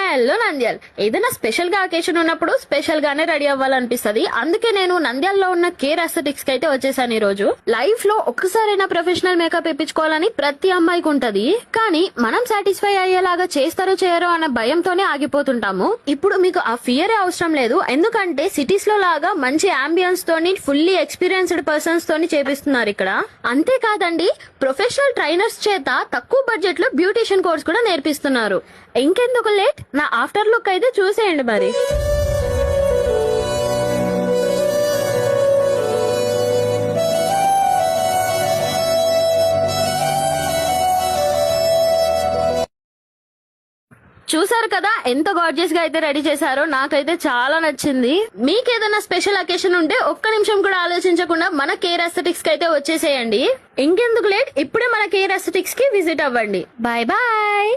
Hello Nandyal. ఏదైనా special గా occasion ఉన్నప్పుడు స్పెషల్ గానే రెడీ అవ్వాలనిపిస్తది. అందుకే నేను నంద్యాల్లో ఉన్న కేర్ అస్థెటిక్స్ కి అయితే వచ్చేసాను ఈ రోజు. లైఫ్ లో ఒక్కసారైనా ప్రొఫెషనల్ మేకప్ ఇప్పించుకోవాలని ప్రతి అమ్మాయికి ఉంటది. కానీ మనం సాటిస్ఫై అయ్యేలాగా చేస్తారో చేయరో అన్న భయంతోనే ఆగిపోతుంటాము. ఇప్పుడు మీకు ఆ ఫియరే అవసరం లేదు. ఎందుకంటే సిటీస్ లో లాగా మంచి అంబియన్స్ తోని ఫుల్లీ ఎక్స్పీరియన్స్డ్ పర్సన్స్ తోని చేపిస్తున్నారు ఇక్కడ. అంతేకాదండి, ప్రొఫెషనల్ ట్రైనర్స్ చేత తక్కువ బడ్జెట్ లో బ్యూటిషియన్ కోర్స్ కూడా నేర్పిస్తున్నారు. ఇంకెందుకు లేట్, నా ఆఫ్టర్ లుక్ అయితే చూసేయండి మరి. చూసారు కదా ఎంత గార్జియస్ గా అయితే రెడీ చేశారో. నాకైతే చాలా నచ్చింది. మీకేదైనా స్పెషల్ అకేషన్ ఉంటే ఒక్క నిమిషం కూడా ఆలోచించకుండా మన కేర్ అస్థెటిక్స్ కి అయితే వచ్చేసేయండి. ఇంకెందుకు లేట్, ఇప్పుడే మన కేర్ అస్థెటిక్స్ కి విజిట్ అవ్వండి. Bye bye.